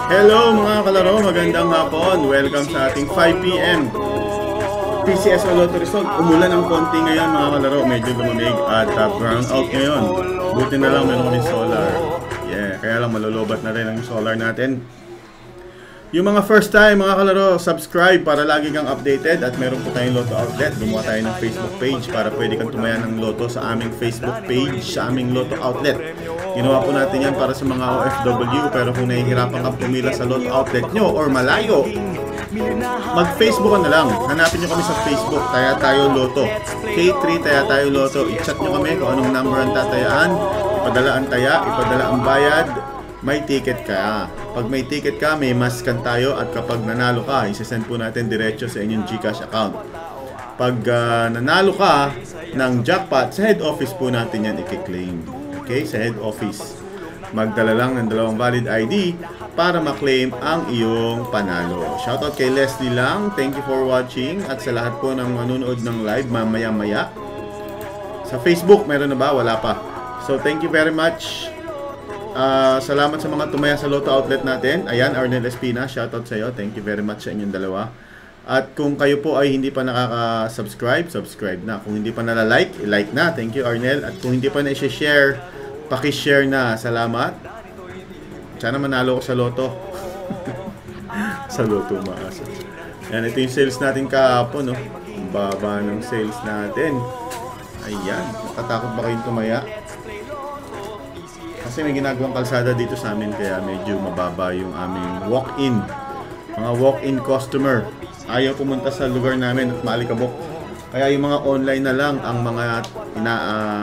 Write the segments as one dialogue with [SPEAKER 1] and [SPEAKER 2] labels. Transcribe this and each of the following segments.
[SPEAKER 1] Hello mga kalaro, magandang hapon. Welcome sa ating 5 PM PCSO Lotto Result. Umulan ng konti ngayon mga kalaro, medyo lumamig at brown out ngayon. Buti na lang meron kami solar. Kaya lang malulubat na rin ang solar natin. Yung mga first time mga kalaro, subscribe para lagi kang updated. At meron po tayong Lotto Outlet. Gumawa tayo ng Facebook page para pwede kang tumaya ng Lotto sa aming Facebook page, sa aming Lotto Outlet. Ginawa po natin yan para sa mga OFW. Pero kung nahihirapan kang pumila sa Lotto Outlet nyo or malayo, mag-Facebook ka na lang. Hanapin nyo kami sa Facebook, Taya Tayo Lotto, K3 Taya Tayo Lotto. I-chat nyo kami kung anong number ang tatayaan. Ipadala ang taya, ipadala ang bayad. May ticket ka. Pag may ticket ka, may maskan tayo. At kapag nanalo ka, isasend po natin diretso sa inyong GCash account. Pag nanalo ka ng jackpot, sa head office po natin yan i-claim. Okay? Sa head office. Magdala lang ng 2 valid ID para ma-claim ang iyong panalo. Shoutout kay Leslie lang. Thank you for watching. At sa lahat po ng manunood ng live mamaya-maya. Sa Facebook, meron na ba? Wala pa. So, thank you very much. Salamat sa mga tumaya sa Lotto Outlet natin. Ayan, Arnel Espina, shoutout sa iyo. Thank you very much sa inyong dalawa. At kung kayo po ay hindi pa nakaka-subscribe, subscribe na. Kung hindi pa nala-like, i-like na. Thank you, Arnel. At kung hindi pa na-share, paki-share na. Salamat. Sana manalo ko sa Lotto. Sa Lotto maasa. Ayan, ito yung sales natin kahapon, no? Ang baba ng sales natin. Ayan, nakatakot ba kayong tumaya? Kasi may ginagawang kalsada dito sa amin kaya medyo mababa yung aming walk-in. Mga walk-in customer. Ayaw pumunta sa lugar namin at maalikabok. Kaya yung mga online na lang ang mga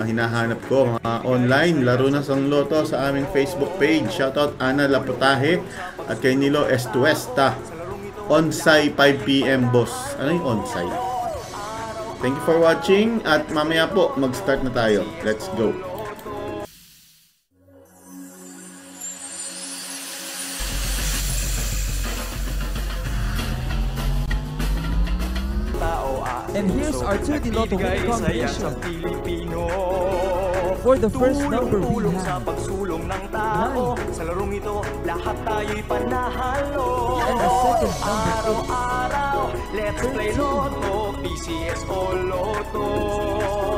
[SPEAKER 1] hinahanap ko. Mga online, laro na sang Lotto sa aming Facebook page. Shoutout Ana Laputahe at kay Nilo Estuesta. Onsai 5 PM boss. Ano yung onsai? Thank you for watching at mamaya po mag-start na tayo. Let's go.
[SPEAKER 2] And here's our 2D Lotto winning combination. For the first number we have 9.
[SPEAKER 3] Sa larong ito, lahat tayo'y panahalo.
[SPEAKER 2] And the second number
[SPEAKER 3] Let's play Lotto, PCSO Lotto.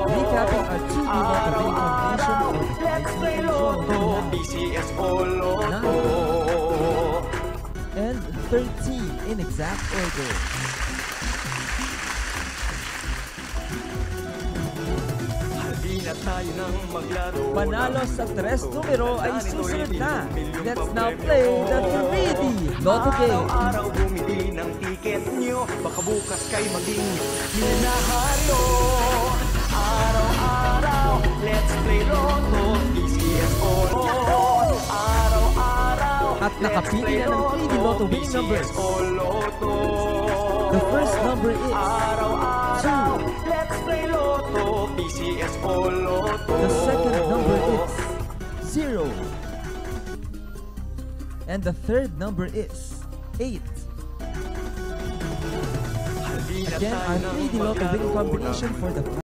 [SPEAKER 2] Recapping our 2D Lotto winning combination for the
[SPEAKER 3] Let's play Lotto, PCSO Lotto.
[SPEAKER 2] 9 and 13 in exact order. Panalo sa 3 numero ay susunod na. Let's now play the 3D Lotto game.
[SPEAKER 3] Araw-araw bumili ng ticket nyo, baka bukas kay maging minahalo. Araw-araw, let's play Lotto, PCSO Lotto. Araw-araw,
[SPEAKER 2] at nakapili na ng 3D Lotto winning numbers. The first number is 2.
[SPEAKER 3] Let's play Lotto, PCSO Lotto.
[SPEAKER 2] The second number is 0. And the third number is 8. Again, our 3D Lotto winning combination for the